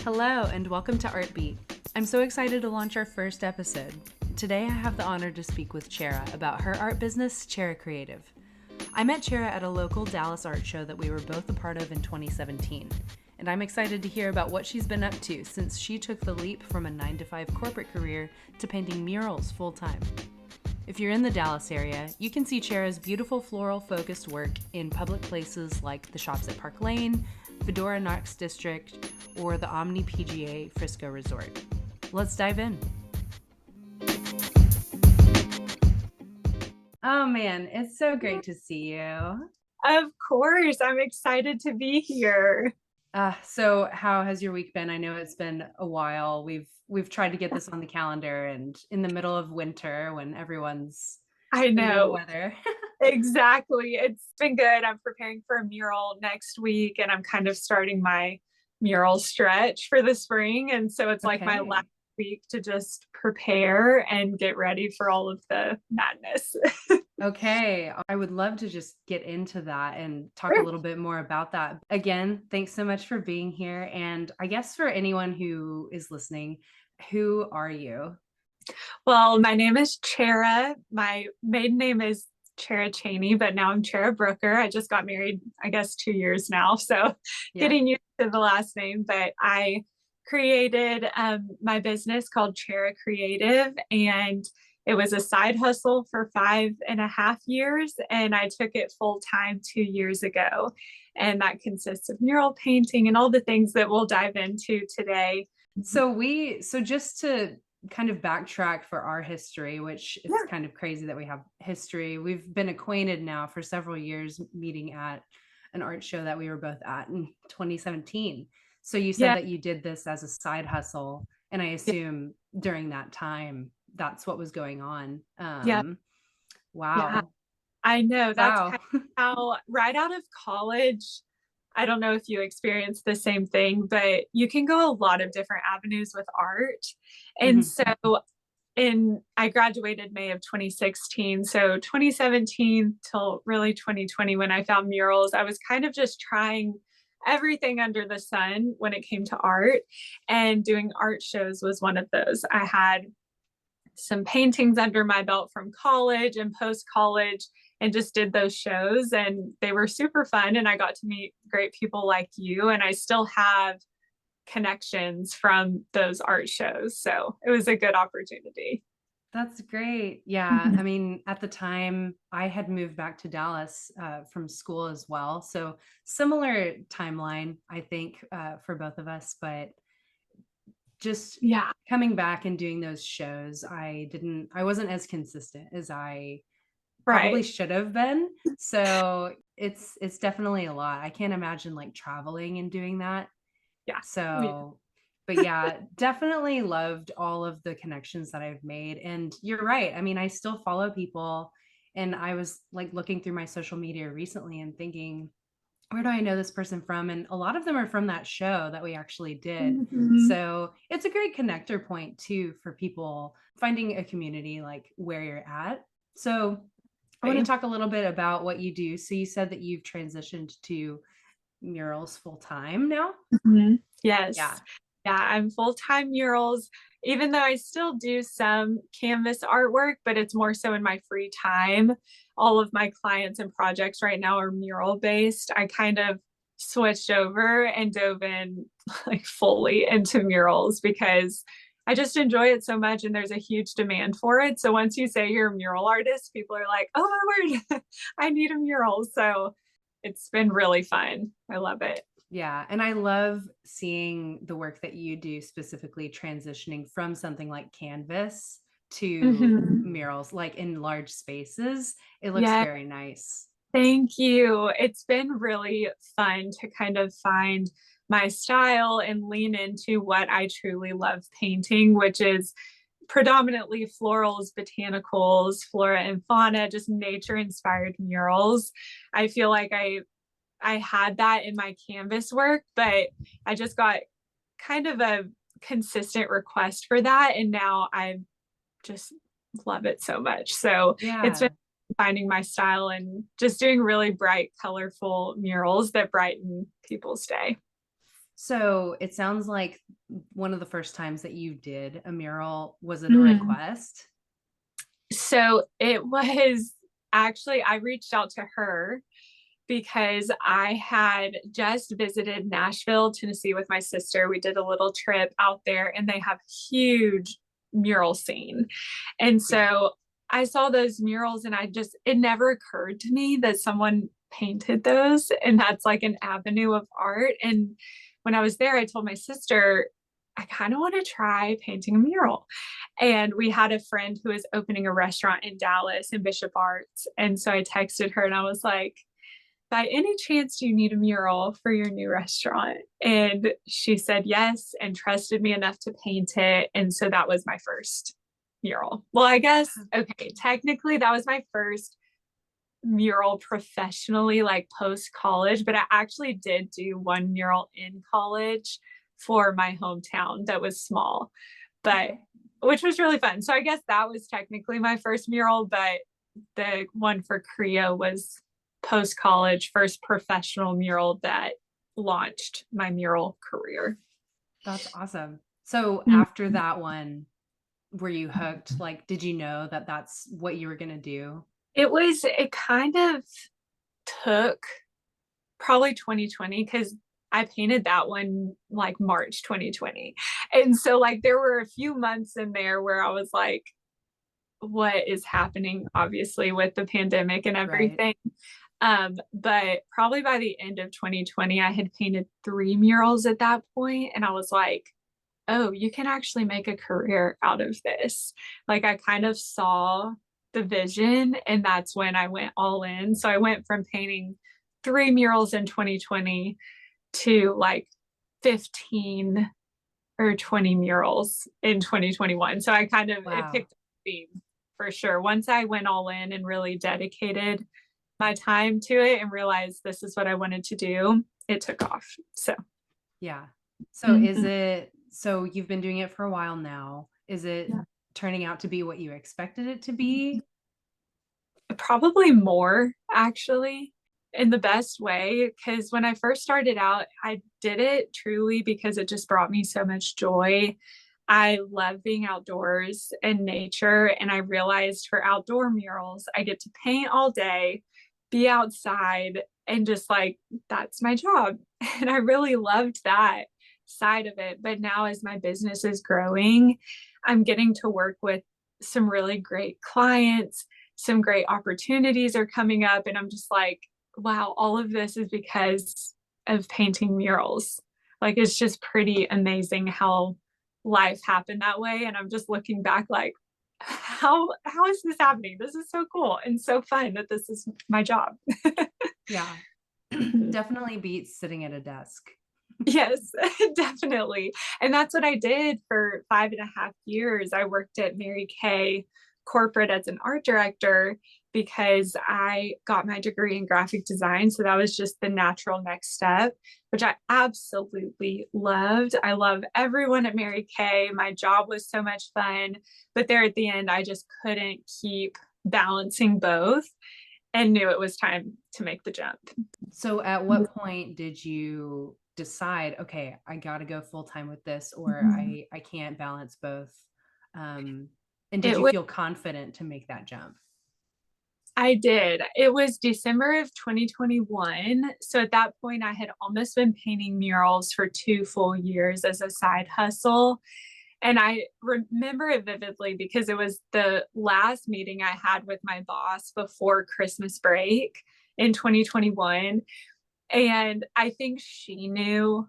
Hello, and welcome to Artbeat. I'm so excited to launch our first episode. Today, I have the honor to speak with Chera about her art business, Chera Creative. I met Chera at a local Dallas art show that we were both a part of in 2017, and I'm excited to hear about what she's been up to since she took the leap from a 9-to-5 corporate career to painting murals full-time. If you're in the Dallas area, you can see Chera's beautiful floral-focused work in public places like the shops at Park Lane, Fedora Knox District, or the Omni PGA Frisco Resort. Let's dive in. Oh man, it's so great to see you. Of course, I'm excited to be here. So how has your week been? I know it's been a while. We've tried to get this on the calendar, and in the middle of winter when everyone's I under the know. weather. Exactly. It's been good. I'm preparing for a mural next week and I'm kind of starting my mural stretch for the spring. And so it's like my last week to just prepare and get ready for all of the madness. Okay, I would love to just get into that and talk a little bit more about that. Again, thanks so much for being here. And I guess for anyone who is listening, who are you? Well, my name is Chera. My maiden name is Chera Cheney, but now I'm Chera Brooker. I just got married, I guess, 2 years now. So getting used to the last name, but I created my business called Chera Creative, and it was a side hustle for 5.5 years. And I took it full time 2 years ago. And that consists of mural painting and all the things that we'll dive into today. So just to kind of backtrack for our history, which is kind of crazy that we have history. We've been acquainted now for several years, meeting at an art show that we were both at in 2017. So you said that you did this as a side hustle, and I assume during that time, that's what was going on. Wow. Yeah, I know. That's Wow. kind of how right out of college, I don't know if you experienced the same thing, but you can go a lot of different avenues with art. And so I graduated May of 2016. So 2017 till really 2020, when I found murals, I was kind of just trying everything under the sun when it came to art, and doing art shows was one of those. I had some paintings under my belt from college and post college, and just did those shows, and they were super fun, and I got to meet great people like you, and I still have connections from those art shows, so it was a good opportunity. That's great. Yeah. I mean, at the time, I had moved back to Dallas from school as well. So similar timeline, I think, for both of us. But just coming back and doing those shows, I wasn't as consistent as I probably should have been. So it's definitely a lot. I can't imagine like traveling and doing that. So but yeah, definitely loved all of the connections that I've made. And you're right. I mean, I still follow people, and I was like looking through my social media recently and thinking, where do I know this person from? And a lot of them are from that show that we actually did. So it's a great connector point too for people finding a community like where you're at. So I want to talk a little bit about what you do. So you said that you've transitioned to murals full time now? Yes. Yeah, I'm full-time murals, even though I still do some canvas artwork, but it's more so in my free time. All of my clients and projects right now are mural based. I kind of switched over and dove in like fully into murals because I just enjoy it so much, and there's a huge demand for it. So once you say you're a mural artist, people are like, oh my word, I need a mural. So it's been really fun. I love it. Yeah. And I love seeing the work that you do, specifically transitioning from something like canvas to murals, like in large spaces. It looks very nice. Thank you. It's been really fun to kind of find my style and lean into what I truly love painting, which is predominantly florals, botanicals, flora and fauna, just nature inspired murals. I feel like I had that in my canvas work, but I just got kind of a consistent request for that. And now I just love it so much. So it's been finding my style and just doing really bright, colorful murals that brighten people's day. So it sounds like one of the first times that you did a mural, was it a Mm. request? So it was actually, I reached out to her because I had just visited Nashville, Tennessee with my sister. We did a little trip out there and they have huge mural scene. And Yeah. so I saw those murals and it never occurred to me that someone painted those and that's like an avenue of art. And when I was there, I told my sister, I kind of want to try painting a mural. And we had a friend who was opening a restaurant in Dallas in Bishop Arts. And so I texted her and I was like, by any chance do you need a mural for your new restaurant? And she said yes and trusted me enough to paint it. And so that was my first mural. Well, I guess, okay, technically that was my first mural professionally, like post college, but I actually did do one mural in college for my hometown that was small, but Okay. which was really fun. So I guess that was technically my first mural, but the one for Korea was post college, first professional mural that launched my mural career. That's awesome. So Mm. after that one, were you hooked? Like, did you know that that's what you were going to do? It kind of took probably 2020 because I painted that one like March 2020. And so like there were a few months in there where I was like, what is happening, obviously, with the pandemic and Right. everything. But probably by the end of 2020, I had painted 3 murals at that point, and I was like, oh, you can actually make a career out of this. Like I kind of saw the vision, and that's when I went all in. So I went from painting 3 murals in 2020 to like 15 or 20 murals in 2021. So I kind of, it Wow. picked up theme for sure. Once I went all in and really dedicated my time to it and realized this is what I wanted to do, it took off. So, Yeah. So mhm. so you've been doing it for a while now. Is it Yeah. turning out to be what you expected it to be? Probably more actually in the best way. Because when I first started out, I did it truly because it just brought me so much joy. I love being outdoors and nature. And I realized for outdoor murals, I get to paint all day, be outside, and just like, that's my job. And I really loved that side of it. But now, as my business is growing, I'm getting to work with some really great clients, some great opportunities are coming up. And I'm just like, wow, all of this is because of painting murals. Like, it's just pretty amazing how life happened that way. And I'm just looking back like, how is this happening? This is so cool and so fun that this is my job. Yeah. Definitely beats sitting at a desk. Yes, definitely. And that's what I did for 5.5 years. I worked at Mary Kay corporate as an art director because I got my degree in graphic design. So that was just the natural next step, which I absolutely loved. I love everyone at Mary Kay. My job was so much fun. But there at the end, I just couldn't keep balancing both and knew it was time to make the jump. So at what point did you decide, okay, I got to go full time with this, or I can't balance both? Um, and did It you was feel confident to make that jump? I did. It was December of 2021. So at that point, I had almost been painting murals for 2 full years as a side hustle. And I remember it vividly because it was the last meeting I had with my boss before Christmas break in 2021. And I think she knew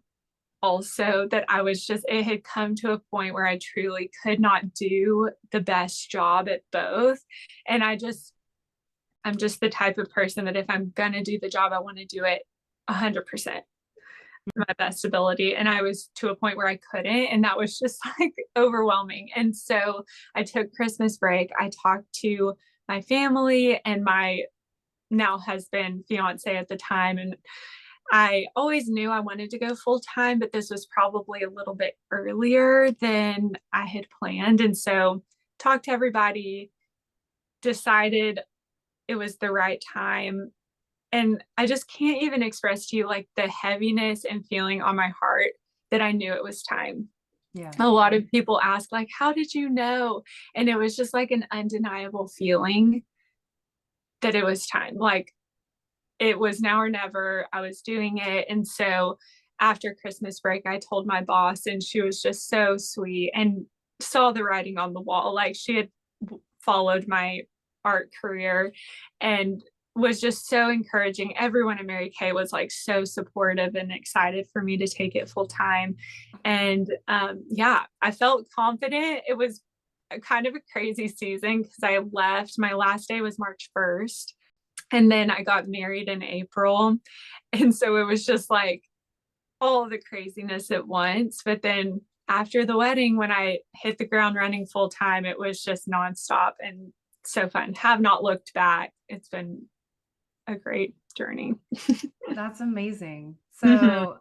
also that it had come to a point where I truly could not do the best job at both. And I'm just the type of person that if I'm gonna do the job, I want to do it 100% my best ability. And I was to a point where I couldn't, and that was just like overwhelming. And so I took Christmas break. I talked to my family and my now husband, fiance at the time, and I always knew I wanted to go full time, but this was probably a little bit earlier than I had planned. And so talked to everybody, decided it was the right time. And I just can't even express to you like the heaviness and feeling on my heart that I knew it was time. Yeah. A lot of people ask, like, how did you know? And it was just like an undeniable feeling that it was time. Like, it was now or never. I was doing it. And so after Christmas break, I told my boss, and she was just so sweet and saw the writing on the wall. Like, she had followed my art career and was just so encouraging. Everyone at Mary Kay was like so supportive and excited for me to take it full time. And yeah, I felt confident. It was a kind of a crazy season because I left. My last day was March 1st. And then I got married in April. And so it was just like all the craziness at once. But then after the wedding, when I hit the ground running full time, it was just nonstop and so fun. Have not looked back. It's been a great journey. That's amazing. Mhm. So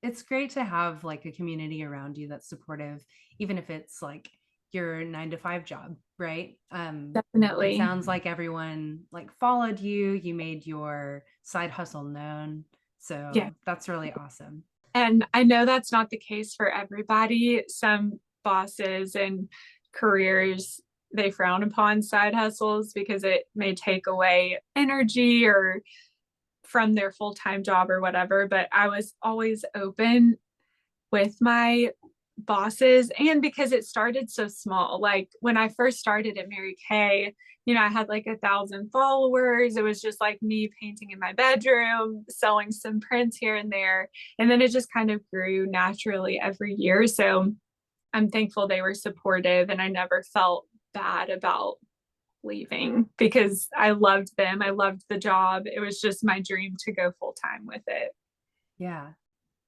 it's great to have like a community around you that's supportive, even if it's like your 9 to 5 job, right? It Definitely. sounds like everyone like followed you, you made your side hustle known. Yeah. So that's really awesome. And I know that's not the case for everybody. Some bosses and careers, they frown upon side hustles because it may take away energy or from their full-time job or whatever. But I was always open with my bosses, and because it started so small. Like when I first started at Mary Kay, I had like 1,000 followers. It was just like me painting in my bedroom, selling some prints here and there. And then it just kind of grew naturally every year. So I'm thankful they were supportive, and I never felt bad about leaving because I loved them. I loved the job. It was just my dream to go full time with it. Yeah.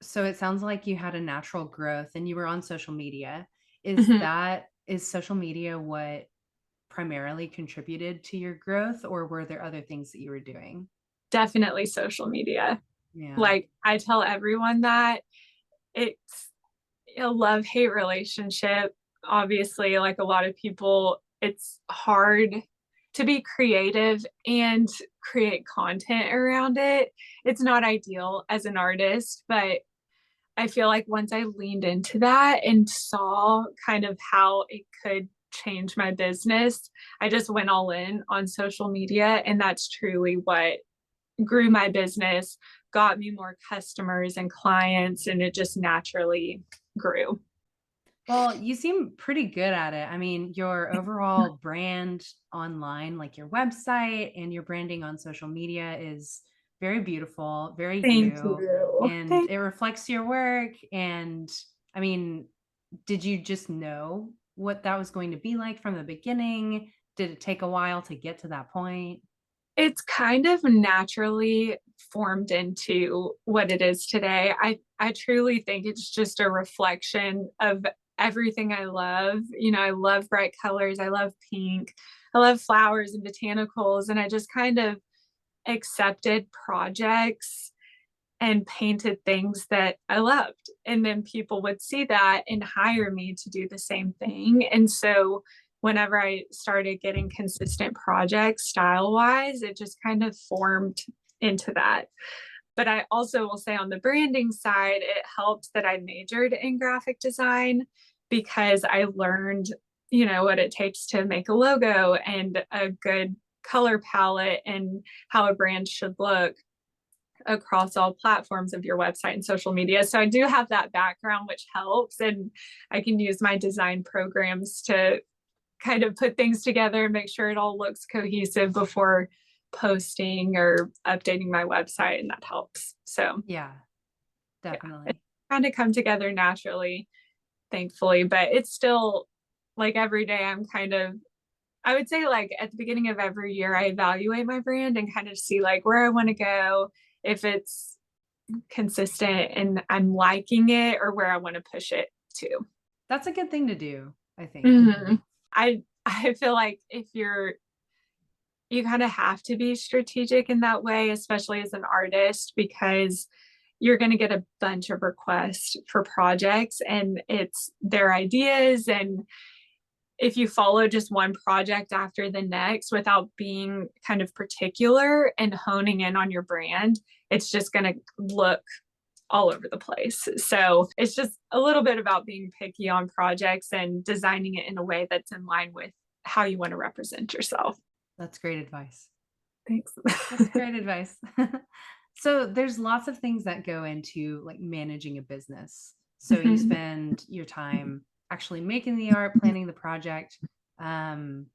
So it sounds like you had a natural growth and you were on social media. Mhm. Is social media what primarily contributed to your growth, or were there other things that you were doing? Definitely social media. Yeah. Like I tell everyone that it's a love hate relationship. Obviously, like a lot of people, it's hard to be creative and create content around it. It's not ideal as an artist, but I feel like once I leaned into that and saw kind of how it could change my business, I just went all in on social media. And that's truly what grew my business, got me more customers and clients, and it just naturally grew. Well, you seem pretty good at it. I mean, your overall brand online, like your website and your branding on social media is very beautiful, very Thank you, you. and it reflects your work. And I mean, did you just know what that was going to be like from the beginning? Did it take a while to get to that point? It's kind of naturally formed into what it is today. I truly think it's just a reflection of everything I love. I love bright colors. I love pink. I love flowers and botanicals. And I just kind of accepted projects and painted things that I loved. And then people would see that and hire me to do the same thing. And so whenever I started getting consistent projects style wise, it just kind of formed into that. But I also will say on the branding side, it helped that I majored in graphic design because I learned, what it takes to make a logo and a good color palette and how a brand should look across all platforms of your website and social media. So I do have that background, which helps. And I can use my design programs to kind of put things together and make sure it all looks cohesive before posting or updating my website. And that helps. So Yeah, yeah, it's definitely. kind of come together naturally, thankfully. But it's still like every day I'm kind of, I would say like at the beginning of every year, I evaluate my brand and kind of see like where I want to go, if it's consistent and I'm liking it, or where I want to push it to. That's a good thing to do, I think. Mhm. I feel like if you kind of have to be strategic in that way, especially as an artist, because you're going to get a bunch of requests for projects and it's their ideas. And if you follow just one project after the next without being kind of particular and honing in on your brand, it's just going to look all over the place. So it's just a little bit about being picky on projects and designing it in a way that's in line with how you want to represent yourself. That's great advice. Thanks. That's great advice. So there's lots of things that go into like managing a business. So you Mhm. spend your time actually making the art, planning the project. Um,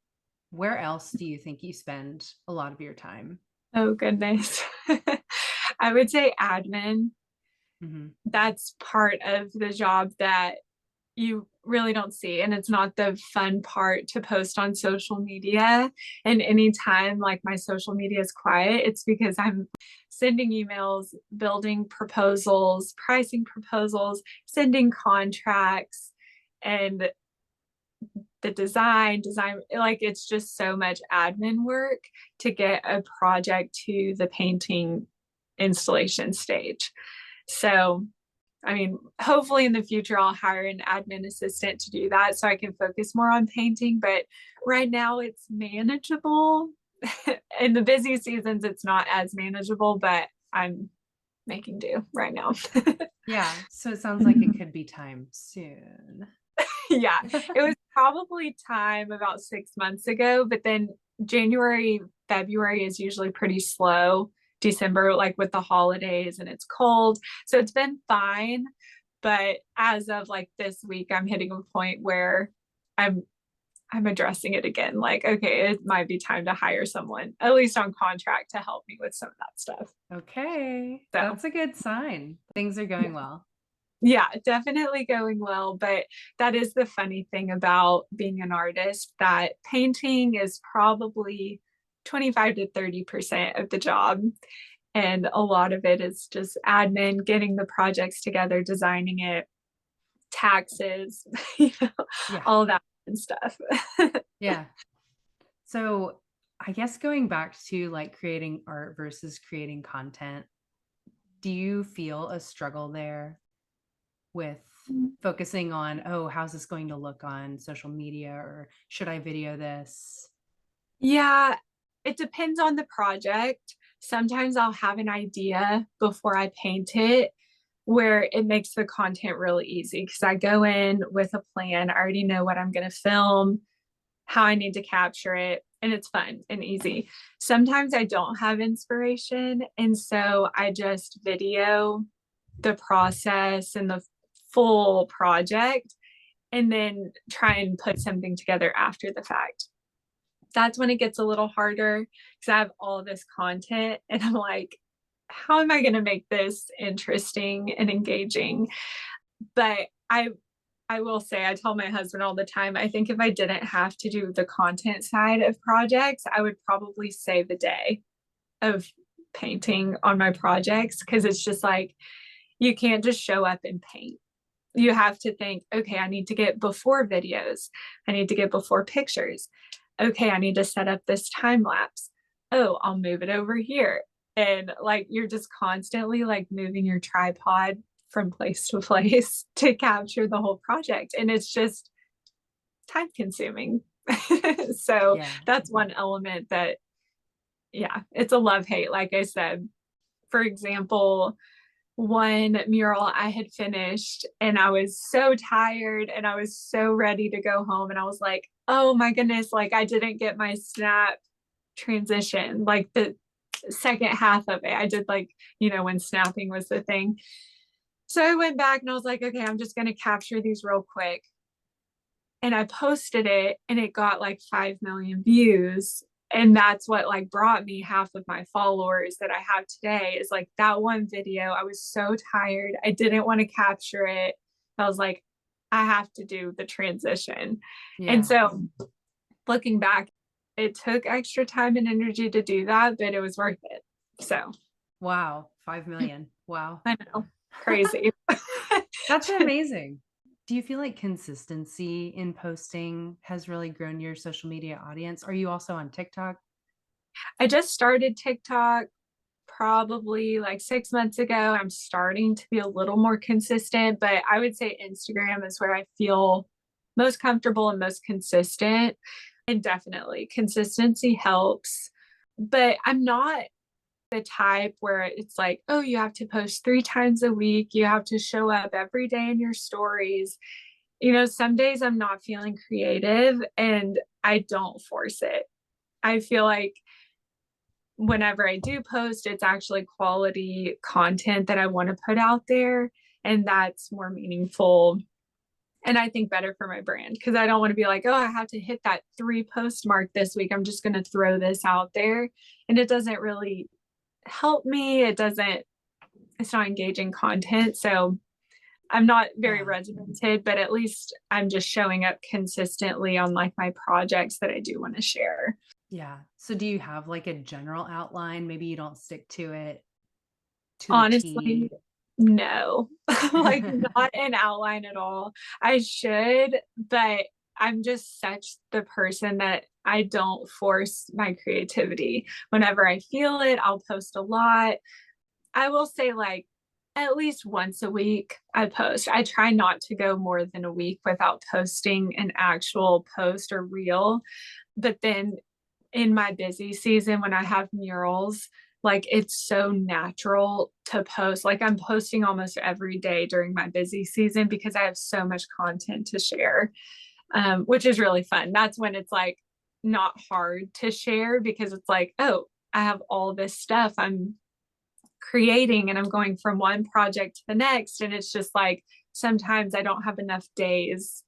where else do you think you spend a lot of your time? Oh, goodness. I would say admin. Hmm. That's part of the job that you really don't see. And it's not the fun part to post on social media. And anytime like my social media is quiet, it's because I'm sending emails, building proposals, pricing proposals, sending contracts, and the design, like it's just so much admin work to get a project to the painting installation stage. So I mean, hopefully in the future, I'll hire an admin assistant to do that so I can focus more on painting. But right now, it's manageable. In the busy seasons, it's not as manageable, but I'm making do right now. Yeah. So it sounds like it could be time soon. Yeah, it was probably time about 6 months ago, but then January, February is usually pretty slow. December, like with the holidays and it's cold. So it's been fine. But as of like this week, I'm hitting a point where I'm I'm addressing it again. Like, okay, it might be time to hire someone, at least on contract, to help me with some of that stuff. Okay. So That's a good sign. Things are going well. yeah, definitely going well. But that is the funny thing about being an artist, that painting is probably 25 to 30% of the job. And a lot of it is just admin, getting the projects together, designing it, taxes, you know, Yeah. all that and stuff. Yeah. So I guess going back to like creating art versus creating content, do you feel a struggle there with focusing on, oh, how's this going to look on social media or should I video this? Yeah, it depends on the project. Sometimes I'll have an idea before I paint it where it makes the content really easy because I go in with a plan. I already know what I'm going to film, how I need to capture it, and it's fun and easy. Sometimes I don't have inspiration, and so I just video the process and the full project and then try and put something together after the fact. That's when it gets a little harder because I have all this content and I'm like, how am I going to make this interesting and engaging? But I will say, I tell my husband all the time, I think if I didn't have to do the content side of projects, I would probably save a day of painting on my projects because it's just like you can't just show up and paint. You have to think, okay, I need to get before videos, I need to get before pictures. Okay, I need to set up this time lapse. Oh, I'll move it over here. And like you're just constantly like moving your tripod from place to place to capture the whole project. And it's just time consuming. So Yeah. that's one element that, yeah, it's a love hate. Like I said, for example, one mural I had finished and I was so tired and I was so ready to go home. And I was like, oh my goodness, like I didn't get my snap transition, like the second half of it. I did like, when snapping was the thing. So I went back and I was like, okay, I'm just going to capture these real quick. And I posted it and it got like 5 million views. And that's what like brought me half of my followers that I have today is like that one video. I was so tired. I didn't want to capture it. I was like, I have to do the transition. And Yeah. so looking back, it took extra time and energy to do that, but it was worth it. So Wow. 5 million. Wow. I know, crazy. That's amazing. Do you feel like consistency in posting has really grown your social media audience? Are you also on TikTok? I just started TikTok probably like 6 months ago. I'm starting to be a little more consistent, but I would say Instagram is where I feel most comfortable and most consistent. And definitely consistency helps. But I'm not the type where it's like, oh, you have to post 3 times a week. You have to show up every day in your stories. Some days I'm not feeling creative and I don't force it. I feel like whenever I do post, it's actually quality content that I want to put out there. And that's more meaningful and I think better for my brand because I don't want to be like, oh, I have to hit that 3 post mark this week. I'm just going to throw this out there. And it doesn't really help me. It's not engaging content. So I'm not very Yeah. regimented, but at least I'm just showing up consistently on like my projects that I do want to share. Yeah. So do you have like a general outline? Maybe you don't stick to it to the Honestly, T. no, like not an outline at all. I should, but I'm just such the person that I don't force my creativity. Whenever I feel it, I'll post a lot. I will say, like, at least once a week, I post. I try not to go more than a week without posting an actual post or reel. But then in my busy season, when I have murals, like it's so natural to post. Like I'm posting almost every day during my busy season because I have so much content to share, which is really fun. That's when it's like not hard to share because it's like, oh, I have all this stuff I'm creating and I'm going from one project to the next. And it's just like sometimes I don't have enough days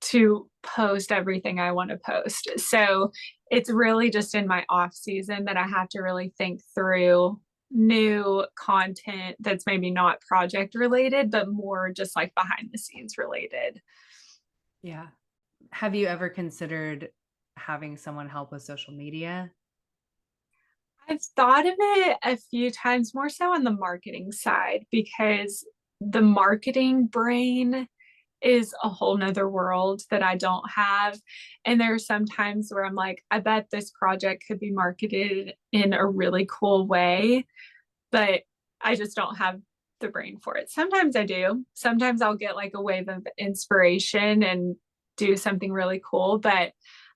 to post everything I want to post. So it's really just in my off season that I have to really think through new content that's maybe not project related, but more just like behind the scenes related. Yeah. Have you ever considered having someone help with social media? I've thought of it a few times, more so on the marketing side, because the marketing brain is a whole nother world that I don't have. And there are some times where I'm like, I bet this project could be marketed in a really cool way, but I just don't have the brain for it. Sometimes I do. Sometimes I'll get like a wave of inspiration and do something really cool. But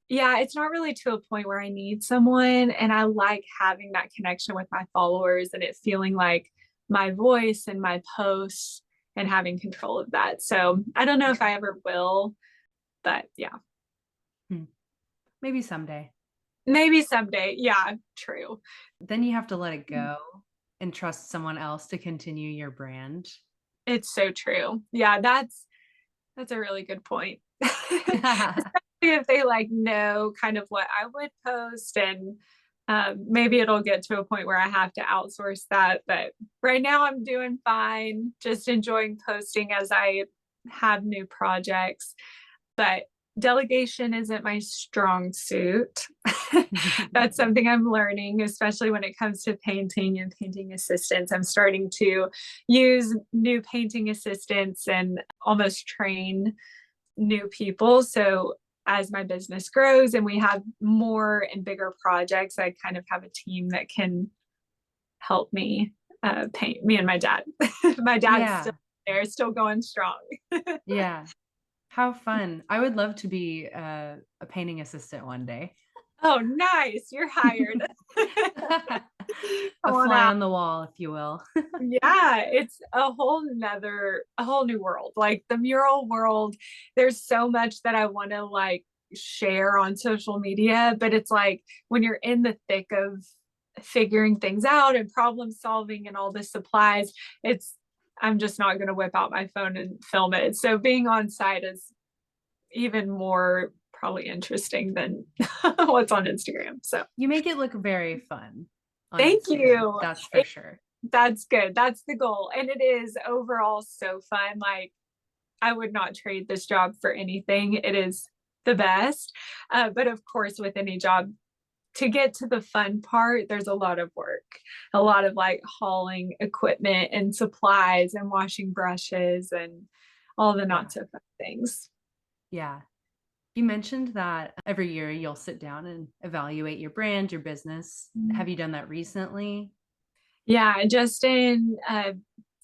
yeah, it's not really to a point where I need someone. And I like having that connection with my followers and it feeling like my voice and my posts and having control of that. So I don't know if I ever will, but yeah, Hmm. Maybe someday. maybe someday. Yeah, true. Then you have to let it go and trust someone else to continue your brand. It's so true. Yeah, that's a really good point. Especially if they like know kind of what I would post and maybe it'll get to a point where I have to outsource that. But right now I'm doing fine, just enjoying posting as I have new projects. But delegation isn't my strong suit. That's something I'm learning, especially when it comes to painting and painting assistants. I'm starting to use new painting assistants and almost train new people. So as my business grows and we have more and bigger projects, I kind of have a team that can help me paint me and my dad. My dad's still Yeah. there, still going strong. Yeah. How fun. I would love to be a painting assistant one day. Oh, nice. You're hired. A Come on fly out. on the wall, if you will. Yeah, it's a whole new world. Like the mural world, there's so much that I want to like share on social media, but it's like when you're in the thick of figuring things out and problem solving and all the supplies, it's I'm just not going to whip out my phone and film it. So being on site is even more probably interesting than what's on Instagram. So You make it look very fun on thank Instagram. you. That's for sure. That's good. That's the goal. And it is overall so fun. Like, I would not trade this job for anything. It is the best. But of course, with any job, to get to the fun part, there's a lot of work, a lot of like hauling equipment and supplies and washing brushes and all the Yeah. not so fun things. Yeah. You mentioned that every year you'll sit down and evaluate your brand, your business. Have you done that recently? Yeah, just in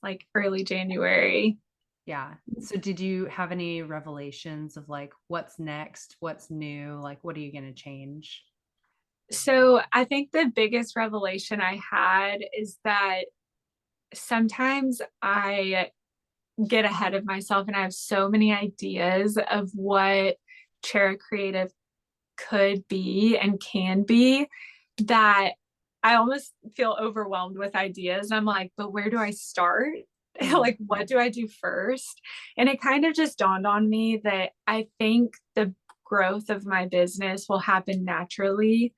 like early January. Yeah. So did you have any revelations of like what's next, what's new, like what are you going to change? So I think the biggest revelation I had is that sometimes I get ahead of myself and I have so many ideas of what Chera Creative could be and can be that I almost feel overwhelmed with ideas. And I'm like, but where do I start? Mm, Like, what do I do first? And it kind of just dawned on me that I think the growth of my business will happen naturally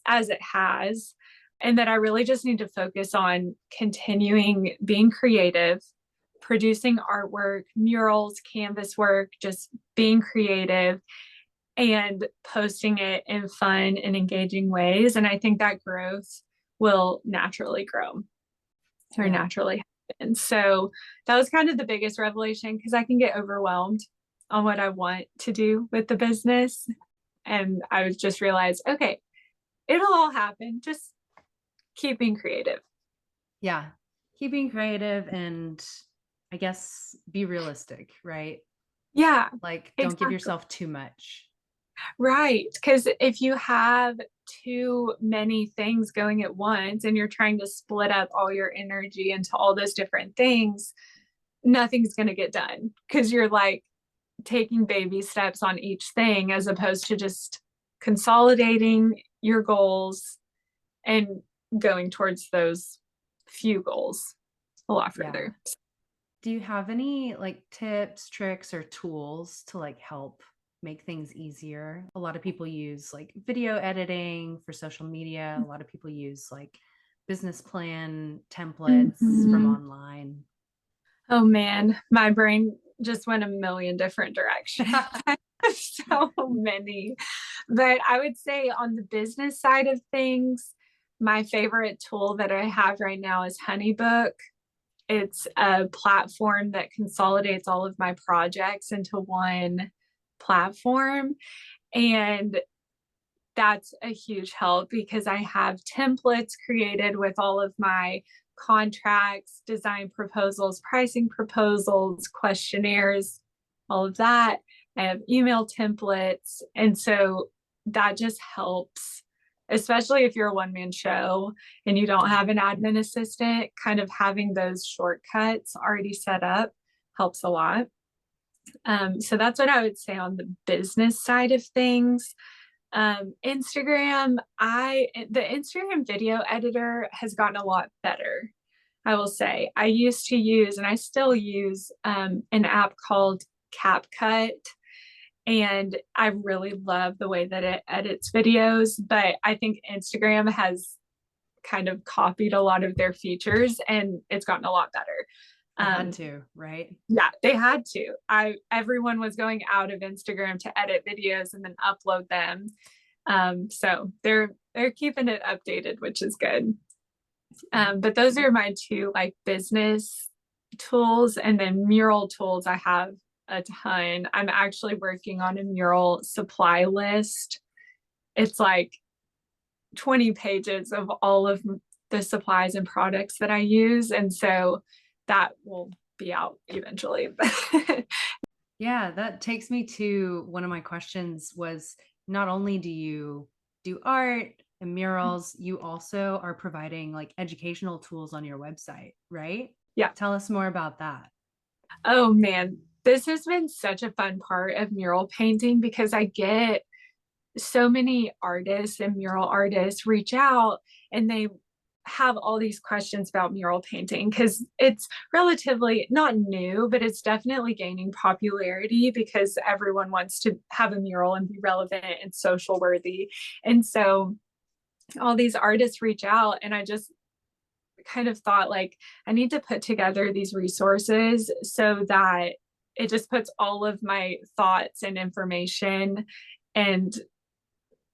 as it has. And that I really just need to focus on continuing being creative, producing artwork, murals, canvas work, just being creative and posting it in fun and engaging ways. And I think that growth will naturally grow or yeah. naturally happen. So that was kind of the biggest revelation because I can get overwhelmed on what I want to do with the business. And I was just realized, okay, it'll all happen. Just keep being creative. Yeah. Keeping creative and I guess be realistic, right? Yeah, Like don't give exactly. yourself too much. Right. Because if you have too many things going at once and you're trying to split up all your energy into all those different things, nothing's going to get done because you're like taking baby steps on each thing as opposed to just consolidating your goals and going towards those few goals a lot Yeah. further. Do you have any like tips, tricks, or tools to like help make things easier? A lot of people use like video editing for social media. A lot of people use like business plan templates from Mm-hmm. online. Oh man, my brain just went a million different directions. So many. But I would say on the business side of things, my favorite tool that I have right now is HoneyBook. It's a platform that consolidates all of my projects into one platform. And that's a huge help because I have templates created with all of my contracts, design proposals, pricing proposals, questionnaires, all of that. I have email templates. And so that just helps, especially if you're a one-man show and you don't have an admin assistant, kind of having those shortcuts already set up helps a lot. So that's what I would say on the business side of things. Instagram, I the Instagram video editor has gotten a lot better. I will say I used to use and I still use an app called CapCut, and I really love the way that it edits videos. But I think Instagram has kind of copied a lot of their features, and it's gotten a lot better. They had Um, to, right? yeah, they had to. I everyone was going out of Instagram to edit videos and then upload them. So they're keeping it updated, which is good. But those are my two like business tools, and then mural tools. I have a ton. I'm actually working on a mural supply list. It's like 20 pages of all of the supplies and products that I use, and so that will be out eventually. Yeah, that takes me to one of my questions was not only do you do art and murals, you also are providing like educational tools on your website, right? Yeah. Tell us more about that. Oh man, this has been such a fun part of mural painting because I get so many artists and mural artists reach out and they have all these questions about mural painting because it's relatively not new, but it's definitely gaining popularity because everyone wants to have a mural and be relevant and social worthy. And so all these artists reach out, and I just kind of thought like I need to put together these resources so that it just puts all of my thoughts and information and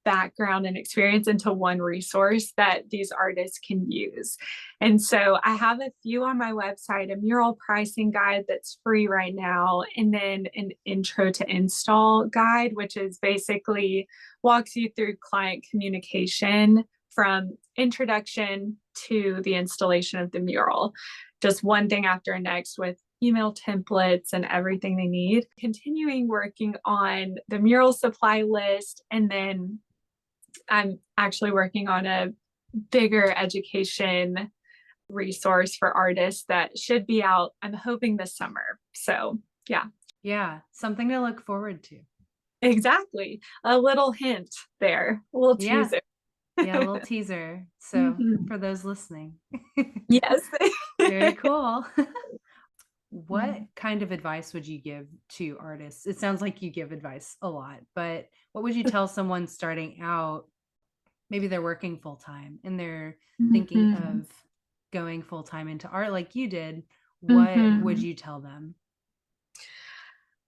background and experience into one resource that these artists can use. And so I have a few on my website, a mural pricing guide that's free right now, and then an intro to install guide, which is basically walks you through client communication from introduction to the installation of the mural, just one thing after next with email templates and everything they need. Continuing working on the mural supply list, and then I'm actually working on a bigger education resource for artists that should be out, I'm hoping this summer. So, yeah, Yeah, something to look forward to. exactly. A little hint there, a little Yeah. teaser. Yeah, a little teaser. So Mhm. for those listening. Yes. Very cool. What kind of advice would you give to artists? It sounds like you give advice a lot, but what would you tell someone starting out? Maybe they're working full time and they're thinking Mhm. of going full time into art like you did. What would Mhm. you tell them?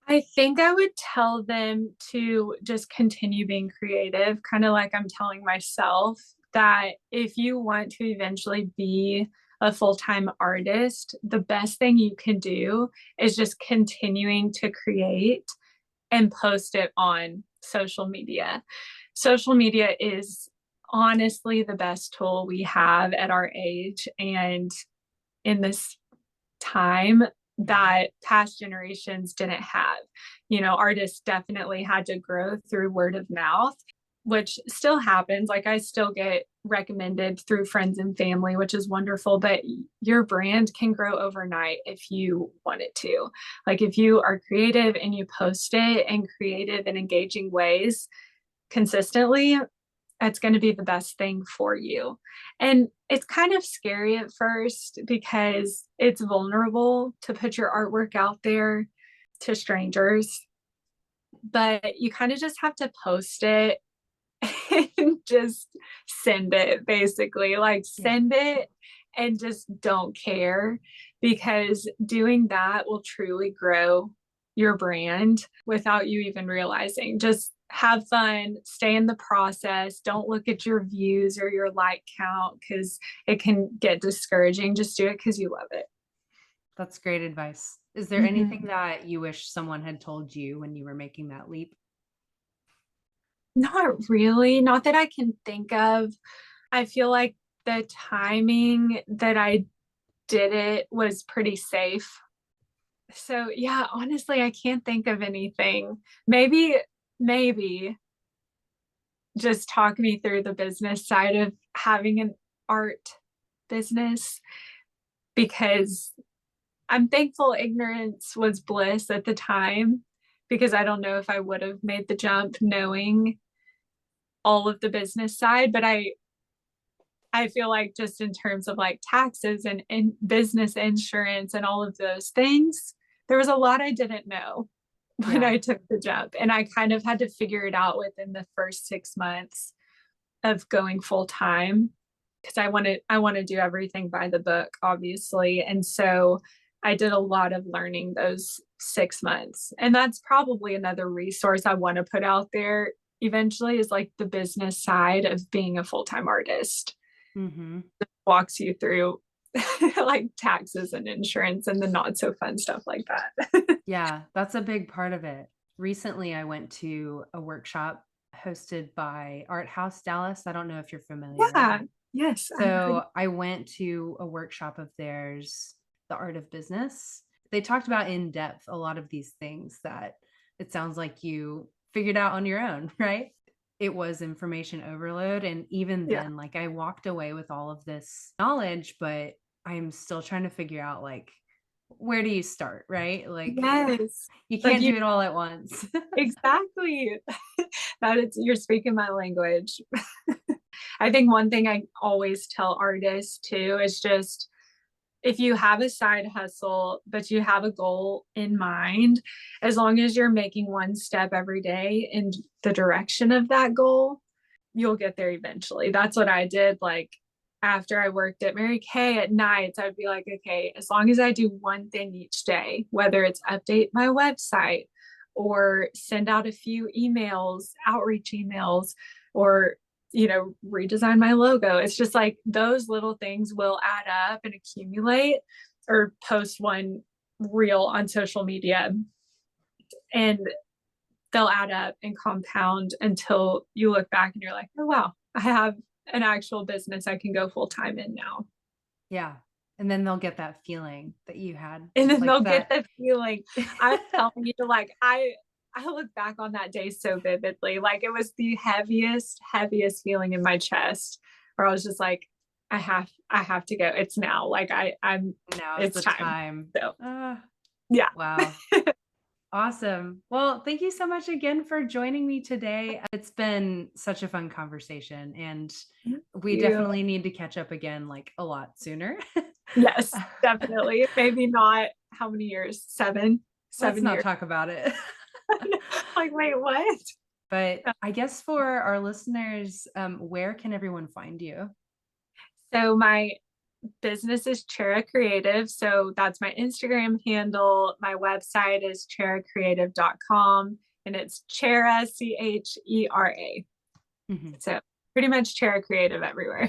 I think I would tell them to just continue being creative, kind of like I'm telling myself that if you want to eventually be a full time artist, the best thing you can do is just continuing to create and post it on social media. Social media is honestly the best tool we have at our age and in this time that past generations didn't have. You know, artists definitely had to grow through word of mouth, which still happens. Like I still get recommended through friends and family, which is wonderful, but your brand can grow overnight if you want it to. Like if you are creative and you post it in creative and engaging ways consistently, it's going to be the best thing for you. And it's kind of scary at first because it's vulnerable to put your artwork out there to strangers, but you kind of just have to post it and just send it basically. Like Yeah. send it and just don't care because doing that will truly grow your brand without you even realizing. Just have fun, stay in the process. Don't look at your views or your like count because it can get discouraging. Just do it because you love it. That's great advice. Is there anything Mhm. that you wish someone had told you when you were making that leap? Not really, not that I can think of. I feel like the timing that I did it was pretty safe. So yeah, honestly, I can't think of anything. Maybe just talk me through the business side of having an art business because I'm thankful ignorance was bliss at the time because I don't know if I would have made the jump knowing all of the business side, but I feel like just in terms of like taxes and business insurance and all of those things, there was a lot I didn't know when Yeah. I took the job. And I kind of had to figure it out within the first 6 months of going full time because I want to do everything by the book, obviously. And so I did a lot of learning those 6 months. And that's probably another resource I want to put out there eventually is like the business side of being a full-time artist Hmm. walks you through like taxes and insurance and the not so fun stuff like that. Yeah, that's a big part of it. Recently, I went to a workshop hosted by Art House Dallas. I don't know if you're familiar. Yeah. Yes, I've heard. So I went to a workshop of theirs, The Art of Business. They talked about in depth a lot of these things that it sounds like you figured out on your own, right? It was information overload. And even Yeah. then, like I walked away with all of this knowledge, but I'm still trying to figure out like, where do you start, right? Like, Yes. you Like can't you do it all at once. exactly. That is you're speaking my language. I think one thing I always tell artists too is just if you have a side hustle, but you have a goal in mind, as long as you're making one step every day in the direction of that goal, you'll get there eventually. That's what I did. Like after I worked at Mary Kay at nights, I'd be like, okay, as long as I do one thing each day, whether it's update my website or send out a few emails, outreach emails, or redesign my logo. It's just like those little things will add up and accumulate or post one reel on social media and they'll add up and compound until you look back and you're like, oh, wow, I have an actual business I can go full time in now. Yeah. And then they'll get that feeling that you had, And then like they'll get that. the feeling. I'm telling you, like, I look back on that day so vividly. Like it was the heaviest feeling in my chest where I was just like, I have to go. It's now. Like Now's it's the time. time. So Ah, yeah. wow. Awesome. Well, thank you so much again for joining me today. It's been such a fun conversation, and Thank we you. definitely need to catch up again like a lot sooner. Yes, definitely. Maybe not how many years? Let's Seven not years. talk about it. Like, wait, what? But I guess for our listeners, where can everyone find you? So my business is Chera Creative. So that's my Instagram handle. My website is cheracreative.com and it's Chera, Chera. Mhm. So pretty much Chera Creative everywhere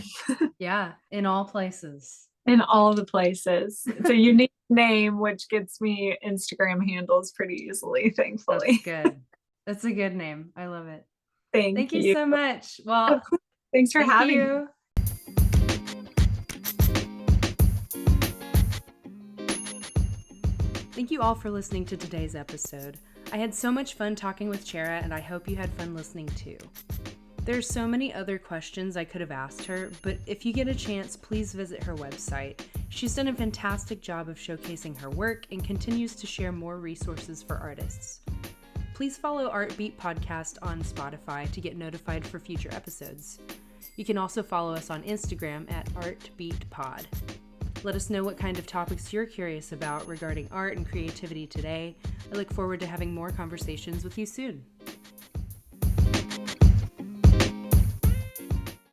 Yeah, in all places. in all the places. It's a unique name, which gets me Instagram handles pretty easily, That's thankfully. good. That's a good name. I love it. Thank Thank you you. so much. Of Well, course. Thanks for thank having me. you. Thank you all for listening to today's episode. I had so much fun talking with Chera, and I hope you had fun listening too. There's so many other questions I could have asked her, but if you get a chance, please visit her website. She's done a fantastic job of showcasing her work and continues to share more resources for artists. Please follow Artbeat Podcast on Spotify to get notified for future episodes. You can also follow us on Instagram at ArtbeatPod. Let us know what kind of topics you're curious about regarding art and creativity today. I look forward to having more conversations with you soon.